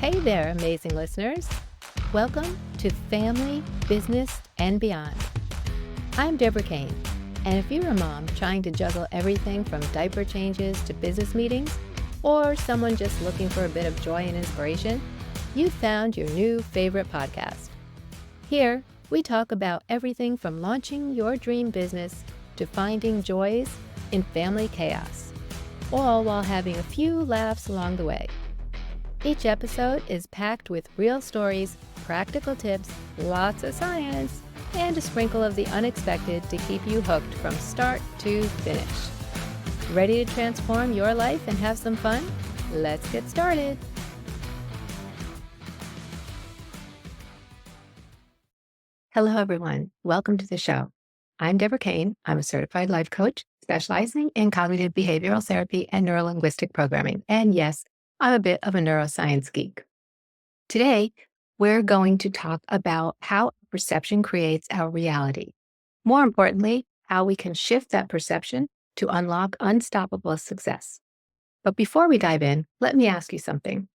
Hey there, amazing listeners. Welcome to Family, Business, and Beyond. I'm Deborah Kane, and if you're a mom trying to juggle everything from diaper changes to business meetings, or someone just looking for a bit of joy and inspiration, you've found your new favorite podcast. Here, we talk about everything from launching your dream business to finding joys in family chaos, all while having a few laughs along the way. Each episode is packed with real stories, practical tips, lots of science, and a sprinkle of the unexpected to keep you hooked from start to finish. Ready to transform your life and have some fun? Let's get started. Hello, everyone. Welcome to the show. I'm Deborah Kane. I'm a certified life coach specializing in cognitive behavioral therapy and neuro-linguistic programming. And yes, I'm a bit of a neuroscience geek. Today, we're going to talk about how perception creates our reality. More importantly, how we can shift that perception to unlock unstoppable success. But before we dive in, let me ask you something.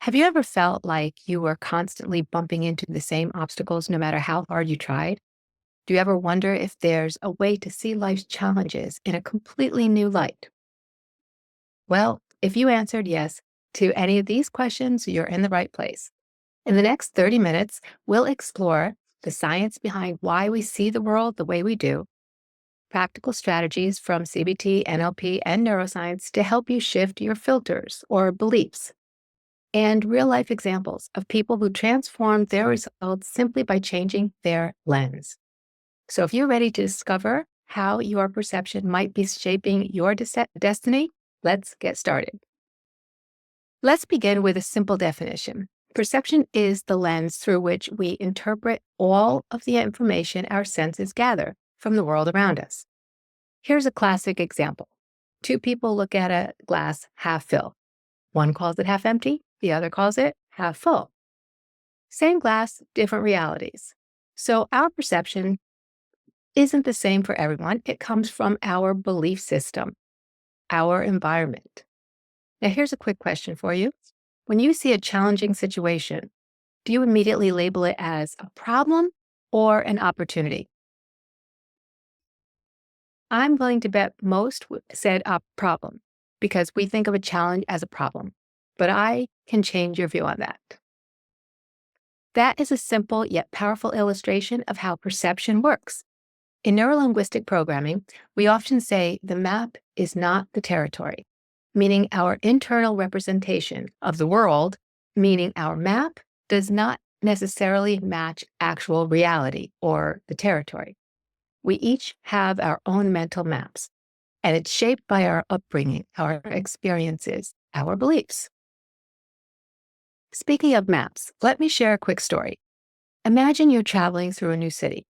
Have you ever felt like you were constantly bumping into the same obstacles no matter how hard you tried? Do you ever wonder if there's a way to see life's challenges in a completely new light? Well, if you answered yes to any of these questions, you're in the right place. In the next 30 minutes, we'll explore the science behind why we see the world the way we do, practical strategies from CBT, NLP, and neuroscience to help you shift your filters or beliefs, and real-life examples of people who transformed their results simply by changing their lens. So if you're ready to discover how your perception might be shaping your destiny, let's get started. Let's begin with a simple definition. Perception is the lens through which we interpret all of the information our senses gather from the world around us. Here's a classic example. Two people look at a glass half full. One calls it half empty, the other calls it half full. Same glass, different realities. So our perception isn't the same for everyone. It comes from our belief system, our environment. Now, here's a quick question for you. When you see a challenging situation, do you immediately label it as a problem or an opportunity? I'm willing to bet most said a problem because we think of a challenge as a problem, but I can change your view on that. That is a simple yet powerful illustration of how perception works. In neuro-linguistic programming, we often say the map is not the territory, meaning our internal representation of the world, meaning our map, does not necessarily match actual reality or the territory. We each have our own mental maps, and it's shaped by our upbringing, our experiences, our beliefs. Speaking of maps, let me share a quick story. Imagine you're traveling through a new city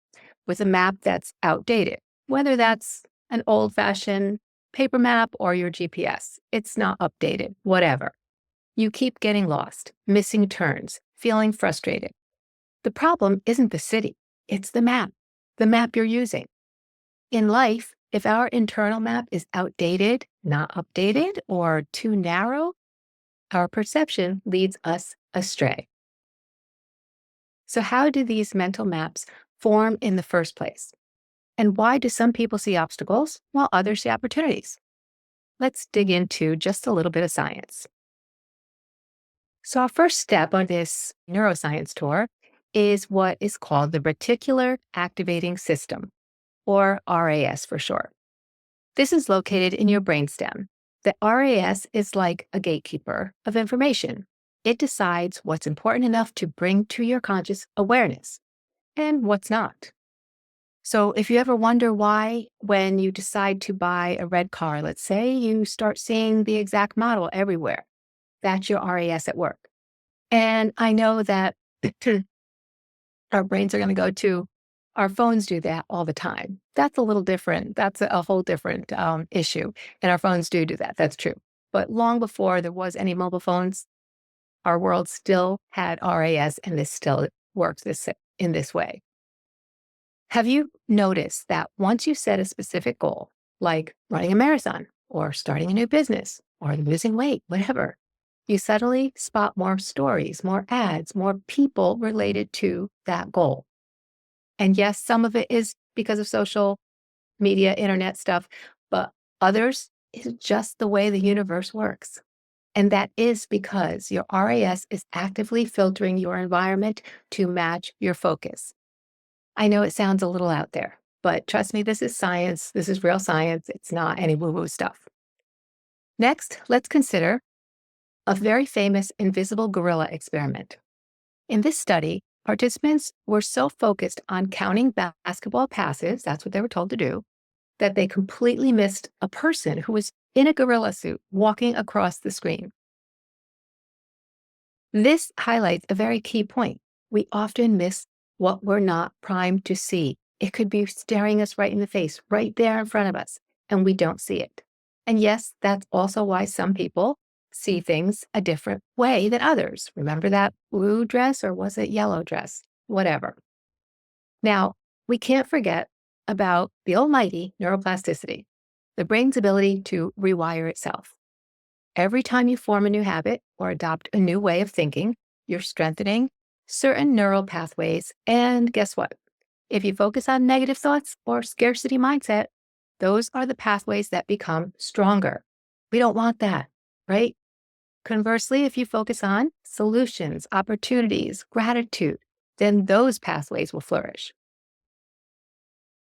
with a map that's outdated, whether that's an old-fashioned paper map or your GPS. It's not updated, whatever. You keep getting lost, missing turns, feeling frustrated. The problem isn't the city, it's the map you're using. In life, if our internal map is outdated, not updated, or too narrow, our perception leads us astray. So how do these mental maps form in the first place? And why do some people see obstacles while others see opportunities? Let's dig into just a little bit of science. So our first step on this neuroscience tour is what is called the Reticular Activating System, or RAS for short. This is located in your brainstem. The RAS is like a gatekeeper of information. It decides what's important enough to bring to your conscious awareness and what's not. So if you ever wonder why, when you decide to buy a red car, let's say, you start seeing the exact model everywhere, that's your RAS at work. And I know that our brains are going to go to our phones do that all the time. That's a little different. That's a whole different issue. And our phones do that. That's true. But long before there was any mobile phones, our world still had RAS, and this still works in this way. Have you noticed that once you set a specific goal, like running a marathon or starting a new business or losing weight, whatever, You suddenly spot more stories, more ads, more people related to that goal. And yes, some of it is because of social media, internet stuff, but others is just the way the universe works. And that is because your RAS is actively filtering your environment to match your focus. I know it sounds a little out there, but trust me, this is science. This is real science. It's not any woo-woo stuff. Next, let's consider a very famous invisible gorilla experiment. In this study, participants were so focused on counting basketball passes, that's what they were told to do, that they completely missed a person who was in a gorilla suit walking across the screen. This highlights a very key point. We often miss what we're not primed to see. It could be staring us right in the face, right there in front of us, and we don't see it. And yes, that's also why some people see things a different way than others. Remember that blue dress, or was it yellow dress? Whatever. Now, we can't forget about the almighty neuroplasticity, the brain's ability to rewire itself. Every time you form a new habit or adopt a new way of thinking, you're strengthening certain neural pathways. And guess what? If you focus on negative thoughts or scarcity mindset, those are the pathways that become stronger. We don't want that, right? Conversely, if you focus on solutions, opportunities, gratitude, then those pathways will flourish.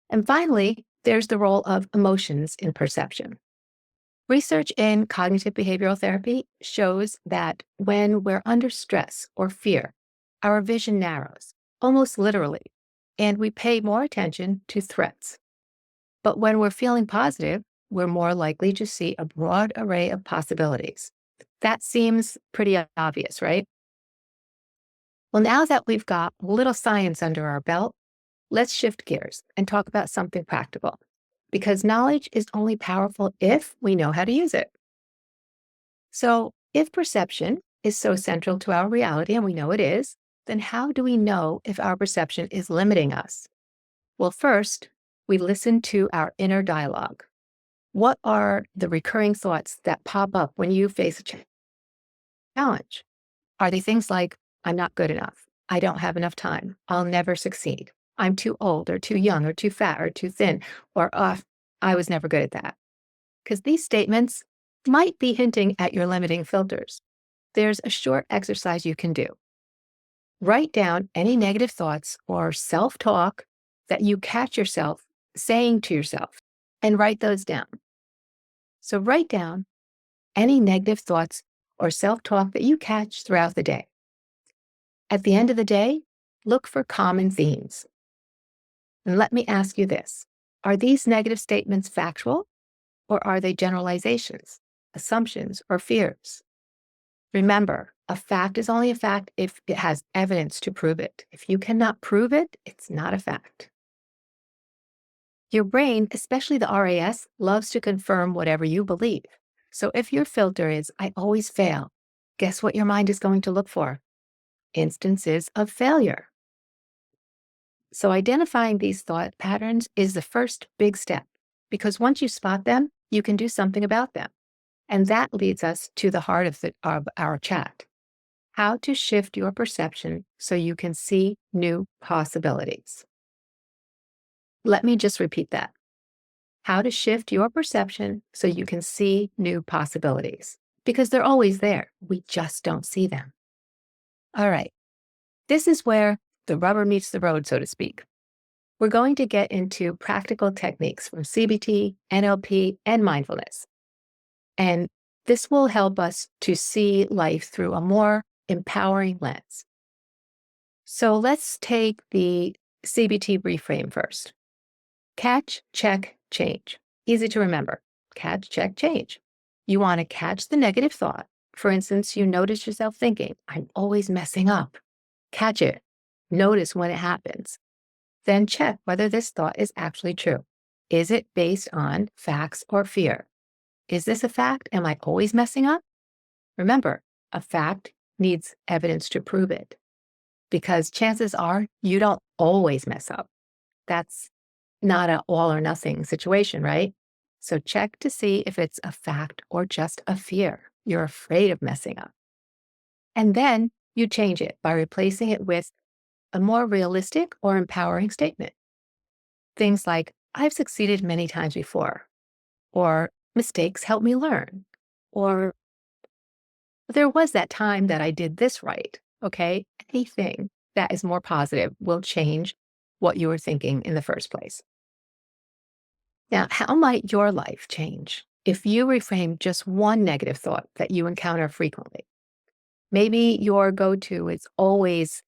And finally, there's the role of emotions in perception. Research in cognitive behavioral therapy shows that when we're under stress or fear, our vision narrows, almost literally, and we pay more attention to threats. But when we're feeling positive, we're more likely to see a broad array of possibilities. That seems pretty obvious, right? Well, now that we've got a little science under our belt, let's shift gears and talk about something practical, because knowledge is only powerful if we know how to use it. So, if perception is so central to our reality, and we know it is, then how do we know if our perception is limiting us? Well, first, we listen to our inner dialogue. What are the recurring thoughts that pop up when you face a challenge? Are they things like, I'm not good enough, I don't have enough time, I'll never succeed, I'm too old or too young or too fat or too thin, or I was never good at that? Because these statements might be hinting at your limiting filters. There's a short exercise you can do. Write down any negative thoughts or self-talk that you catch yourself saying to yourself, and write those down. So write down any negative thoughts or self-talk that you catch throughout the day. At the end of the day, look for common themes. And let me ask you this. Are these negative statements factual, or are they generalizations, assumptions, or fears? Remember, a fact is only a fact if it has evidence to prove it. If you cannot prove it, it's not a fact. Your brain, especially the RAS, loves to confirm whatever you believe. So if your filter is, I always fail, guess what your mind is going to look for? Instances of failure. So identifying these thought patterns is the first big step, because once you spot them, you can do something about them. And that leads us to the heart of our chat: how to shift your perception so you can see new possibilities. Let me just repeat that. How to shift your perception so you can see new possibilities, because they're always there. We just don't see them. All right. This is where the rubber meets the road, so to speak. We're going to get into practical techniques from CBT, NLP, and mindfulness. And this will help us to see life through a more empowering lens. So let's take the CBT reframe first. Catch, check, change. Easy to remember. Catch, check, change. You want to catch the negative thought. For instance, you notice yourself thinking, I'm always messing up. Catch it. Notice when it happens. Then check whether this thought is actually true. Is it based on facts or fear? Is this a fact? Am I always messing up? Remember, a fact needs evidence to prove it, because chances are you don't always mess up. That's not an all or nothing situation, right? So check to see if it's a fact or just a fear. You're afraid of messing up. And then you change it by replacing it with a more realistic or empowering statement. Things like, I've succeeded many times before, or mistakes help me learn, or there was that time that I did this right. Okay. Anything that is more positive will change what you were thinking in the first place. Now, how might your life change if you reframe just one negative thought that you encounter frequently? Maybe your go to is always,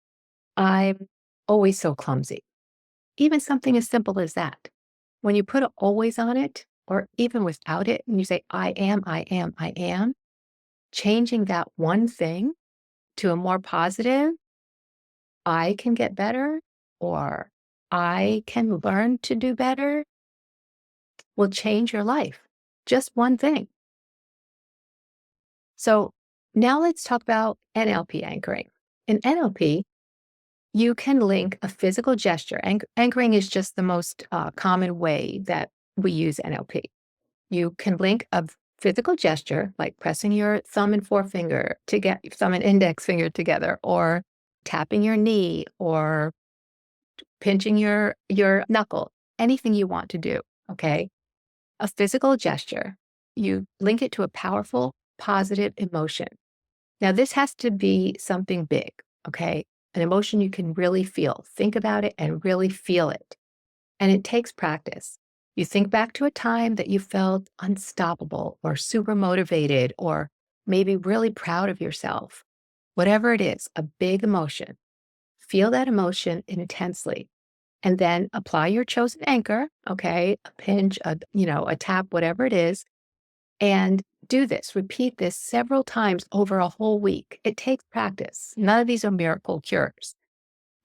I'm always so clumsy. Even something as simple as that. When you put a always on it, or even without it, and you say, I am, changing that one thing to a more positive, I can get better, or I can learn to do better, will change your life. Just one thing. So now let's talk about NLP anchoring. In NLP, you can link a physical gesture. Anchoring is just the most common way that we use NLP. You can link a physical gesture, like pressing your thumb and forefinger to get thumb and index finger together, or tapping your knee, or pinching your knuckle, anything you want to do. Okay. A physical gesture, you link it to a powerful, positive emotion. Now, this has to be something big. Okay. An emotion you can really feel. Think about it and really feel it. And it takes practice. You think back to a time that you felt unstoppable or super motivated or maybe really proud of yourself. Whatever it is, a big emotion. Feel that emotion intensely and then apply your chosen anchor, okay? A pinch, a tap, whatever it is, and do this. Repeat this several times over a whole week. It takes practice. None of these are miracle cures,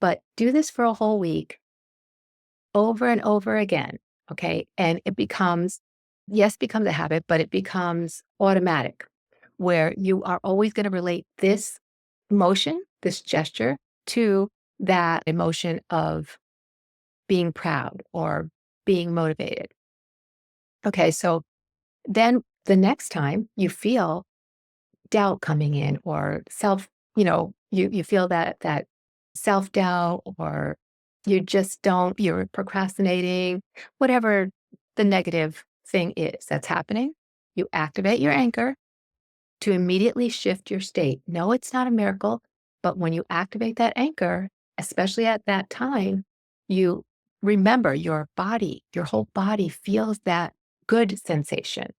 but do this for a whole week over and over again. Okay. And it becomes, yes, becomes a habit, but it becomes automatic where you are always going to relate this motion, this gesture to that emotion of being proud or being motivated. Okay. So then the next time you feel doubt coming in or you feel that self-doubt or you're procrastinating, whatever the negative thing is that's happening, you activate your anchor to immediately shift your state. No, it's not a miracle, but when you activate that anchor, especially at that time, you remember your whole body feels that good sensation.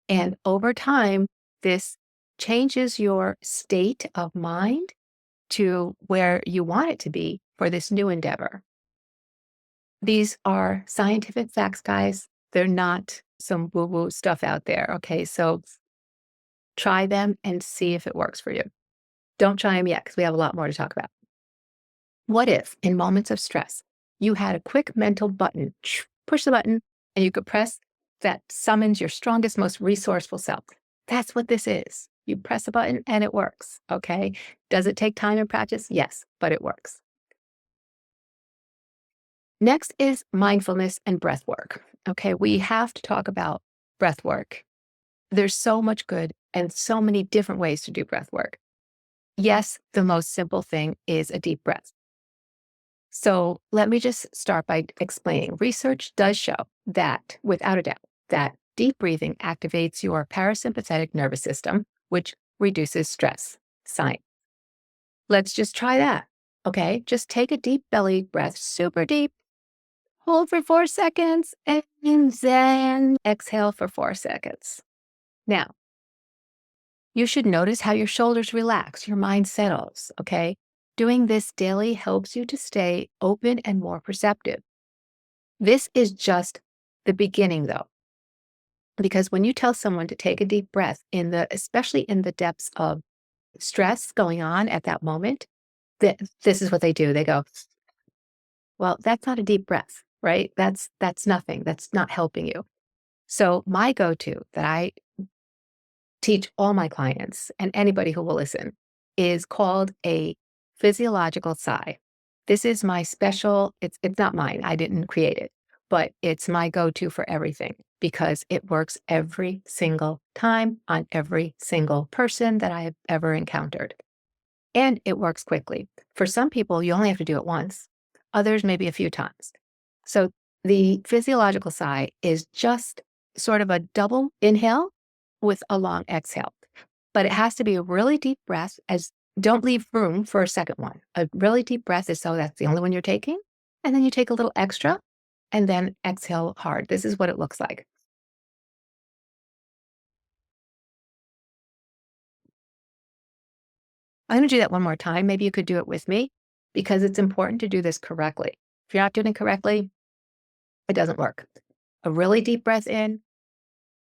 And over time, this changes your state of mind to where you want it to be for this new endeavor. These are scientific facts, guys. They're not some woo woo stuff out there. Okay. So try them and see if it works for you. Don't try them yet because we have a lot more to talk about. What if in moments of stress, you had a quick mental button, push the button, and you could press that summons your strongest, most resourceful self? That's what this is. You press a button and it works. Okay. Does it take time and practice? Yes, but it works. Next is mindfulness and breath work. Okay. We have to talk about breath work. There's so much good and so many different ways to do breath work. Yes, the most simple thing is a deep breath. So let me just start by explaining. Research does show that, without a doubt, that deep breathing activates your parasympathetic nervous system, which reduces stress. Science. Let's just try that. Okay, just take a deep belly breath, super deep, hold for 4 seconds, and then exhale for 4 seconds. Now, you should notice how your shoulders relax, your mind settles. Okay, doing this daily helps you to stay open and more perceptive. This is just the beginning, though, because when you tell someone to take a deep breath especially in the depths of stress going on at that moment, this is what they do. They go, well, that's not a deep breath, right? That's nothing. That's not helping you. So my go-to that I teach all my clients and anybody who will listen is called a physiological sigh. This is my special, it's not mine. I didn't create it, but it's my go-to for everything. because it works every single time on every single person that I have ever encountered. And it works quickly. For some people, you only have to do it once, others, maybe a few times. So the physiological sigh is just sort of a double inhale with a long exhale, but it has to be a really deep breath, as don't leave room for a second one. A really deep breath is so that's the only one you're taking. And then you take a little extra and then exhale hard. This is what it looks like. I'm going to do that one more time. Maybe you could do it with me because it's important to do this correctly. If you're not doing it correctly, it doesn't work. A really deep breath in,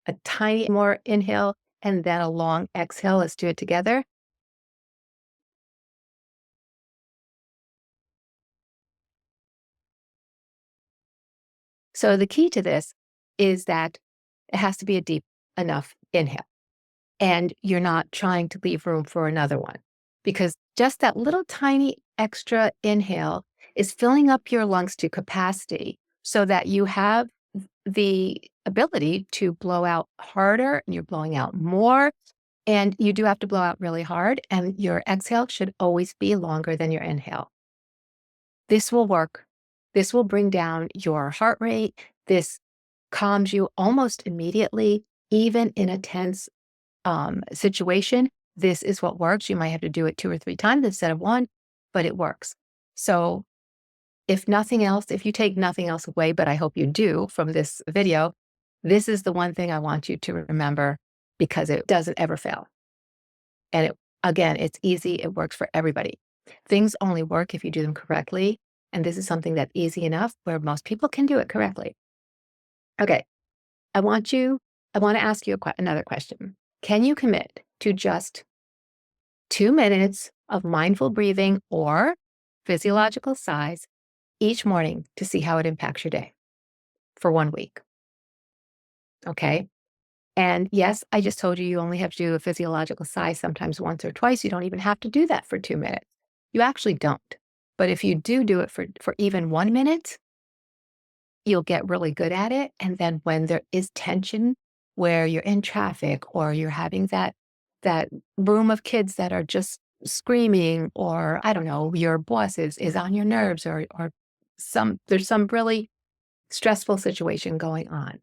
a tiny more inhale, and then a long exhale. Let's do it together. So the key to this is that it has to be a deep enough inhale, and you're not trying to leave room for another one, because just that little tiny extra inhale is filling up your lungs to capacity so that you have the ability to blow out harder and you're blowing out more. And you do have to blow out really hard, and your exhale should always be longer than your inhale. This will work. This will bring down your heart rate. This calms you almost immediately, even in a tense situation. This is what works. You might have to do it 2 or 3 times instead of one, but it works. So if nothing else, if you take nothing else away, but I hope you do from this video, this is the one thing I want you to remember because it doesn't ever fail. And again, it's easy. It works for everybody. Things only work if you do them correctly. And this is something that's easy enough where most people can do it correctly. Okay. I want to ask you another question. Can you commit to just 2 minutes of mindful breathing or physiological sighs each morning to see how it impacts your day for 1 week? Okay. And yes, I just told you you only have to do a physiological sigh sometimes once or twice. You don't even have to do that for 2 minutes. You actually don't. But if you do it for even 1 minute, you'll get really good at it. And then when there is tension where you're in traffic or you're having that room of kids that are just screaming, or I don't know, your boss is on your nerves, or there's some really stressful situation going on.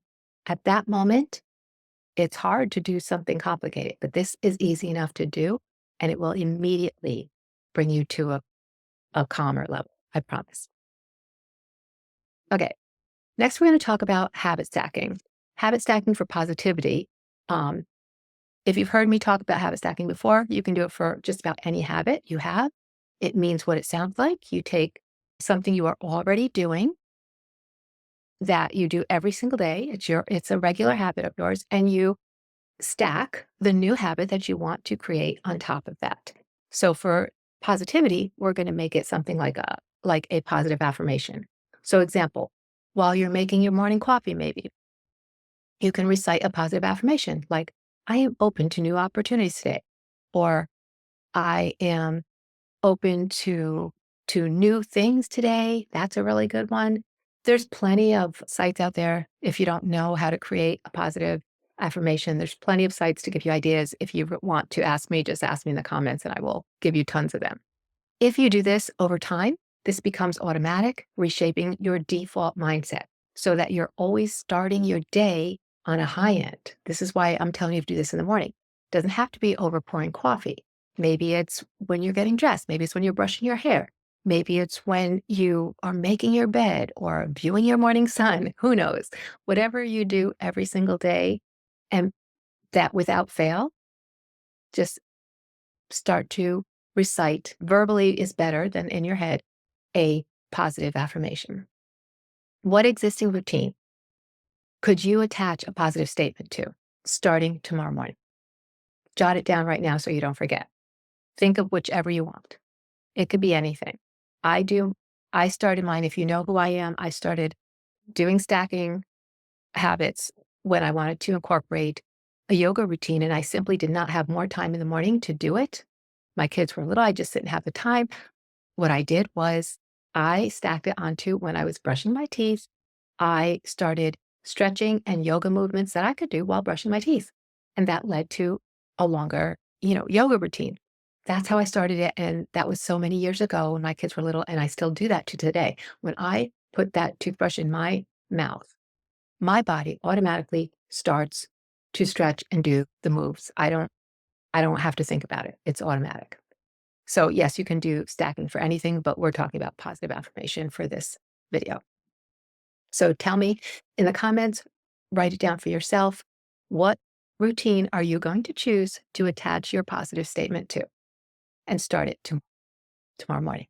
At that moment, it's hard to do something complicated, but this is easy enough to do, and it will immediately bring you to a calmer level. I promise. Okay. Next, we're going to talk about habit stacking. Habit stacking for positivity. Um, if you've heard me talk about habit stacking before, you can do it for just about any habit you have. It means what it sounds like. You take something you are already doing that you do every single day. It's a regular habit of yours, and you stack the new habit that you want to create on top of that. So for positivity, we're going to make it something like a positive affirmation. So example, while you're making your morning coffee, maybe you can recite a positive affirmation like, I am open to new opportunities today, or I am open to new things today. That's a really good one. There's plenty of sites out there. If you don't know how to create a positive affirmation, there's plenty of sites to give you ideas. If you want to ask me, just ask me in the comments and I will give you tons of them. If you do this over time, this becomes automatic, reshaping your default mindset so that you're always starting your day on a high end. This is why I'm telling you to do this in the morning. It doesn't have to be over pouring coffee. Maybe it's when you're getting dressed. Maybe it's when you're brushing your hair. Maybe it's when you are making your bed or viewing your morning sun. Who knows? Whatever you do every single day, and that without fail, just start to recite. Verbally is better than in your head, a positive affirmation. What existing routine could you attach a positive statement to starting tomorrow morning? Jot it down right now so you don't forget. Think of whichever you want. It could be anything. I started mine. If you know who I am, I started doing stacking habits when I wanted to incorporate a yoga routine, and I simply did not have more time in the morning to do it. My kids were little. I just didn't have the time. What I did was I stacked it onto when I was brushing my teeth. I started stretching and yoga movements that I could do while brushing my teeth. And that led to a longer, yoga routine. That's how I started it. And that was so many years ago when my kids were little. And I still do that to today. When I put that toothbrush in my mouth, my body automatically starts to stretch and do the moves. I don't have to think about it. It's automatic. So yes, you can do stacking for anything, but we're talking about positive affirmation for this video. So tell me in the comments, write it down for yourself. What routine are you going to choose to attach your positive statement to and start it tomorrow morning?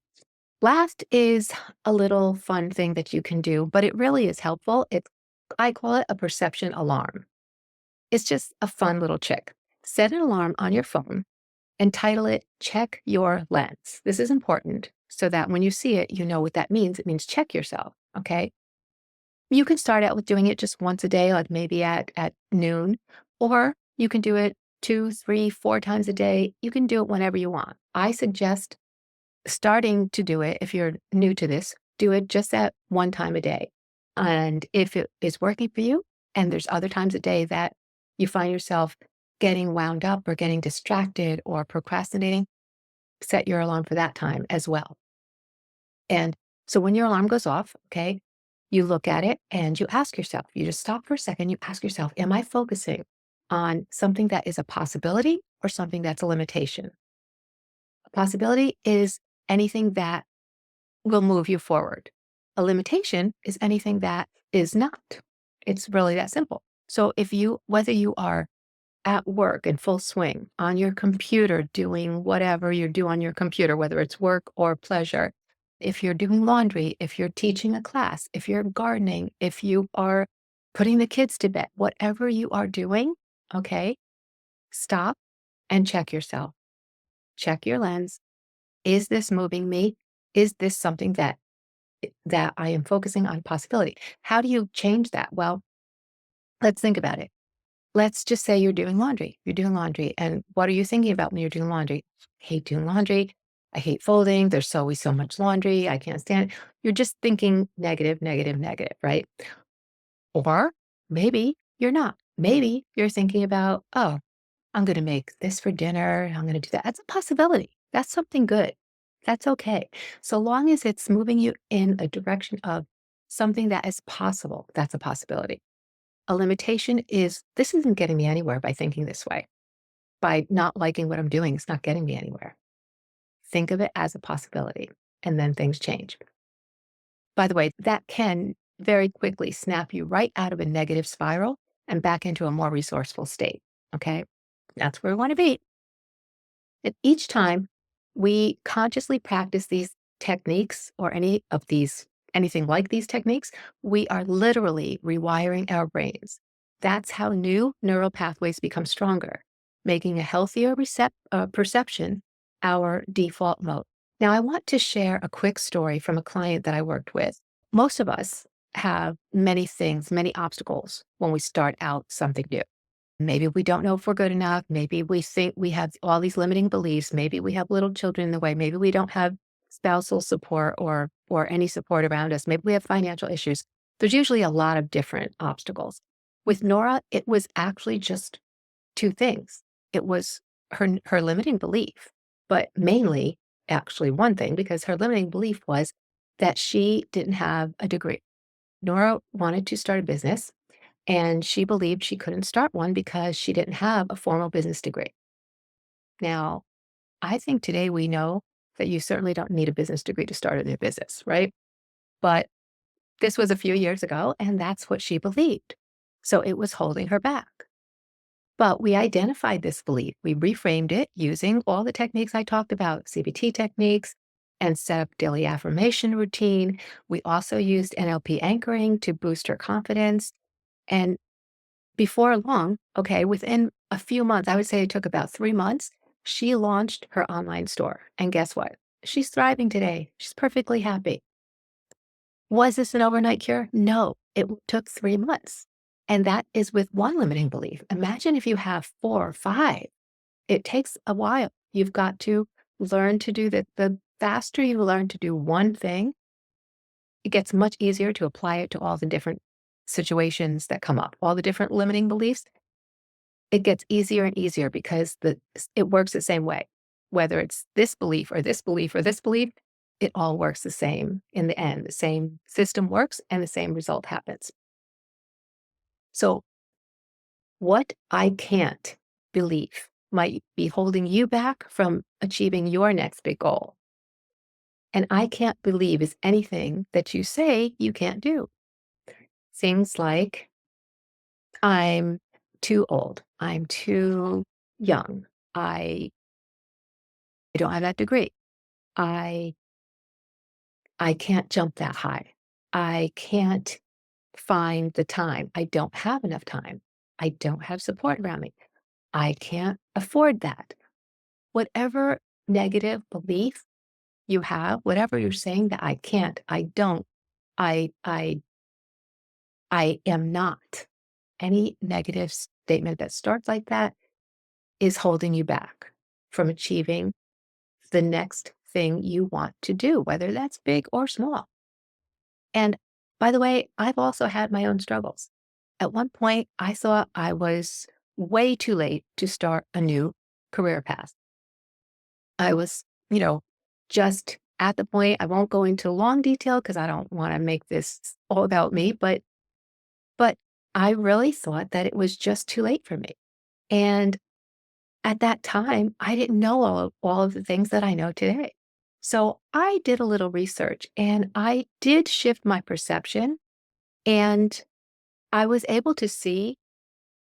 Last is a little fun thing that you can do, but it really is helpful. I call it a perception alarm. It's just a fun little trick. Set an alarm on your phone and title it Check Your Lens. This is important so that when you see it, you know what that means. It means check yourself. Okay. You can start out with doing it just once a day, like maybe at noon, or you can do it 2, 3, 4 times a day. You can do it whenever you want. I suggest starting to do it. If you're new to this, do it just at one time a day. And if it is working for you, and there's other times a day that you find yourself getting wound up or getting distracted or procrastinating, set your alarm for that time as well. And so when your alarm goes off, okay, you look at it and you ask yourself, you just stop for a second, you ask yourself, am I focusing on something that is a possibility or something that's a limitation? A possibility is anything that will move you forward. A limitation is anything that is not. It's really that simple. So whether you are at work in full swing, on your computer, doing whatever you do on your computer, whether it's work or pleasure, if you're doing laundry, if you're teaching a class, if you're gardening, if you are putting the kids to bed, whatever you are doing, okay, stop and check yourself. Check your lens. Is this moving me? Is this something that I am focusing on possibility? How do you change that? Well, let's think about it. Let's just say you're doing laundry. You're doing laundry. And what are you thinking about when you're doing laundry? I hate doing laundry. I hate folding. There's always so much laundry. I can't stand it. You're just thinking negative, negative, negative, right? Or maybe you're not. Maybe you're thinking about, oh, I'm going to make this for dinner. I'm going to do that. That's a possibility. That's something good. That's okay. So long as it's moving you in a direction of something that is possible, that's a possibility. A limitation is this isn't getting me anywhere by thinking this way. By not liking what I'm doing, it's not getting me anywhere. Think of it as a possibility, and then things change. By the way, that can very quickly snap you right out of a negative spiral and back into a more resourceful state. Okay. That's where we want to be. And each time we consciously practice these techniques or anything like these techniques, we are literally rewiring our brains. That's how new neural pathways become stronger, making a healthier perception our default mode. Now, I want to share a quick story from a client that I worked with. Most of us have many things, many obstacles when we start out something new. Maybe we don't know if we're good enough. Maybe we think we have all these limiting beliefs. Maybe we have little children in the way. Maybe we don't have spousal support or any support around us. Maybe we have financial issues. There's usually a lot of different obstacles. With Nora, it was actually just two things. It was her limiting belief, but mainly actually one thing, because her limiting belief was that she didn't have a degree. Nora wanted to start a business and she believed she couldn't start one because she didn't have a formal business degree. Now, I think today we know that you certainly don't need a business degree to start a new business, right? But this was a few years ago, and that's what she believed. So it was holding her back. But we identified this belief. We reframed it using all the techniques I talked about, CBT techniques, and set up daily affirmation routine. We also used NLP anchoring to boost her confidence. And before long, okay, within a few months, I would say it took about 3 months, she launched her online store. And guess what? She's thriving today. She's perfectly happy. Was this an overnight cure? No, it took 3 months. And that is with one limiting belief. Imagine if you have 4 or 5. It takes a while. You've got to learn to do that. The faster you learn to do one thing, it gets much easier to apply it to all the different situations that come up, all the different limiting beliefs, it gets easier and easier because it works the same way. Whether it's this belief or this belief or this belief, it all works the same in the end. The same system works and the same result happens. So what I can't believe might be holding you back from achieving your next big goal. And I can't believe is anything that you say you can't do. Things like, I'm too old, I'm too young, I don't have that degree, I I can't jump that high, I can't find the time, I don't have enough time, I don't have support around me, I can't afford that. Whatever negative belief you have, whatever you're saying that I can't, I don't, I I am not. Any negative statement that starts like that is holding you back from achieving the next thing you want to do, whether that's big or small. And by the way, I've also had my own struggles. At one point, I thought I was way too late to start a new career path. I was, just at the point, I won't go into long detail because I don't want to make this all about me, but I really thought that it was just too late for me. And at that time, I didn't know all of the things that I know today. So I did a little research and I did shift my perception, and I was able to see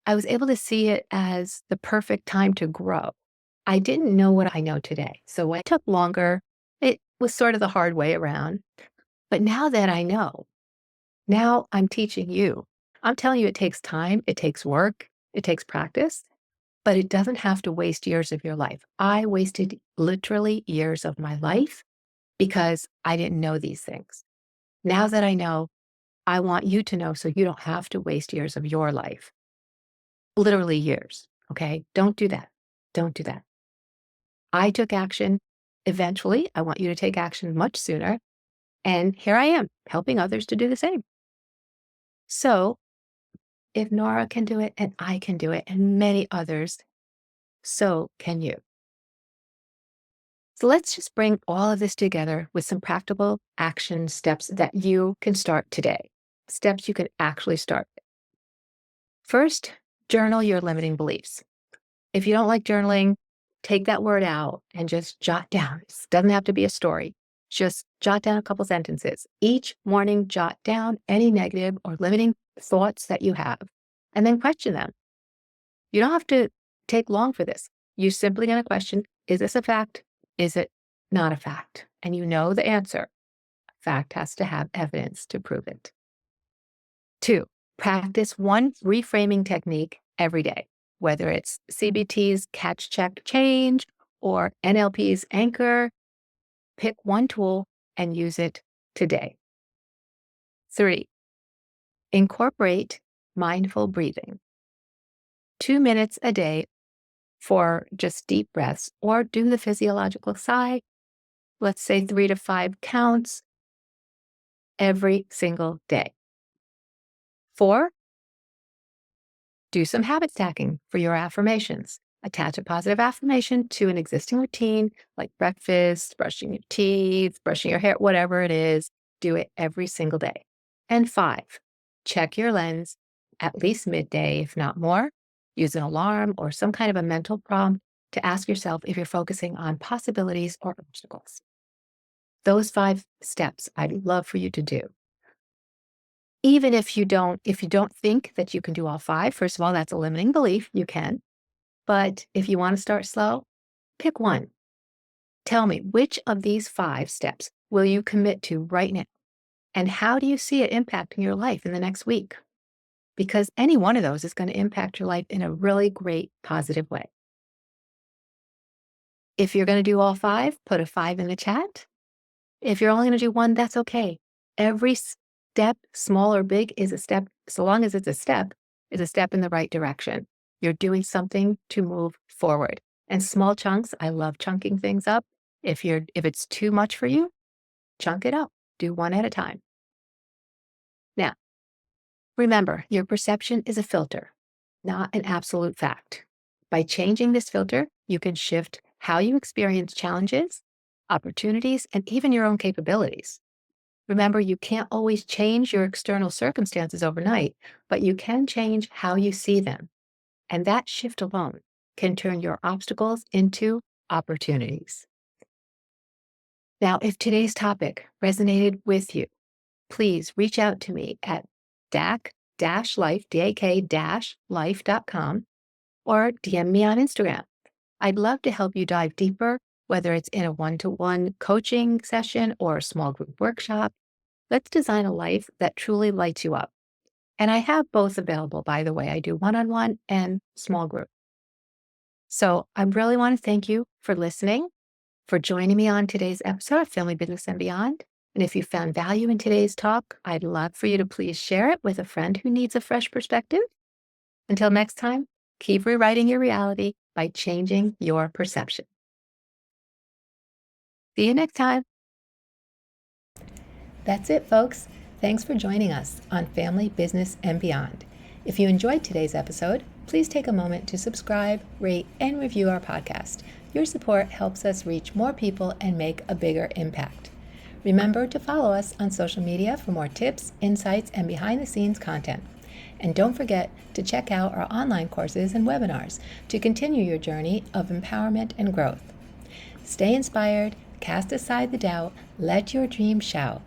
I was able to see it as the perfect time to grow. I didn't know what I know today. So it took longer. It was sort of the hard way around. But now that I know, now I'm teaching you. I'm telling you, it takes time, it takes work, it takes practice, but it doesn't have to waste years of your life. I wasted literally years of my life because I didn't know these things. Now that I know, I want you to know so you don't have to waste years of your life. Literally years. Okay. Don't do that. Don't do that. I took action eventually. I want you to take action much sooner. And here I am helping others to do the same. So if Nora can do it and I can do it and many others, so can you. So let's just bring all of this together with some practical action steps that you can start today. Steps you can actually start. First, journal your limiting beliefs. If you don't like journaling, take that word out and just jot down. It doesn't have to be a story. Just jot down a couple sentences. Each morning, jot down any negative or limiting thoughts that you have, and then question them. You don't have to take long for this. You're simply going to question, is this a fact? Is it not a fact? And you know the answer. A fact has to have evidence to prove it. 2, practice one reframing technique every day, whether it's CBT's catch, check, change or NLP's anchor. Pick one tool and use it today. 3, incorporate mindful breathing. 2 minutes a day for just deep breaths, or do the physiological sigh. Let's say 3 to 5 counts every single day. 4, do some habit stacking for your affirmations. Attach a positive affirmation to an existing routine like breakfast, brushing your teeth, brushing your hair, whatever it is. Do it every single day. And 5, check your lens at least midday, if not more. Use an alarm or some kind of a mental prompt to ask yourself if you're focusing on possibilities or obstacles. Those 5 steps I'd love for you to do. Even if you don't think that you can do all 5, first of all, that's a limiting belief. You can. But if you want to start slow, pick one. Tell me, which of these 5 steps will you commit to right now? And how do you see it impacting your life in the next week? Because any one of those is going to impact your life in a really great, positive way. If you're going to do all 5, put a 5 in the chat. If you're only going to do one, that's okay. Every step, small or big, is a step. So long as it's a step, is a step in the right direction. You're doing something to move forward. And small chunks, I love chunking things up. If it's too much for you, chunk it up. Do one at a time. Now, Remember, your perception is a filter, not an absolute fact. By changing this filter, you can shift how you experience challenges, opportunities, and even your own capabilities. Remember, you can't always change your external circumstances overnight, but you can change how you see them. And that shift alone can turn your obstacles into opportunities. Now, if today's topic resonated with you, please reach out to me at dak-life, dak-life.com, or DM me on Instagram. I'd love to help you dive deeper, whether it's in a one-to-one coaching session or a small group workshop. Let's design a life that truly lights you up. And I have both available, by the way. I do one-on-one and small group. So I really want to thank you for listening, for joining me on today's episode of Family Business and Beyond. And if you found value in today's talk, I'd love for you to please share it with a friend who needs a fresh perspective. Until next time, keep rewriting your reality by changing your perception. See you next time. That's it, folks. Thanks for joining us on Family, Business, and Beyond. If you enjoyed today's episode, please take a moment to subscribe, rate, and review our podcast. Your support helps us reach more people and make a bigger impact. Remember to follow us on social media for more tips, insights, and behind-the-scenes content. And don't forget to check out our online courses and webinars to continue your journey of empowerment and growth. Stay inspired, cast aside the doubt, let your dreams shout.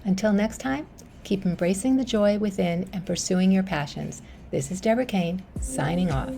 Until next time, keep embracing the joy within and pursuing your passions. This is Deborah Kane, signing off.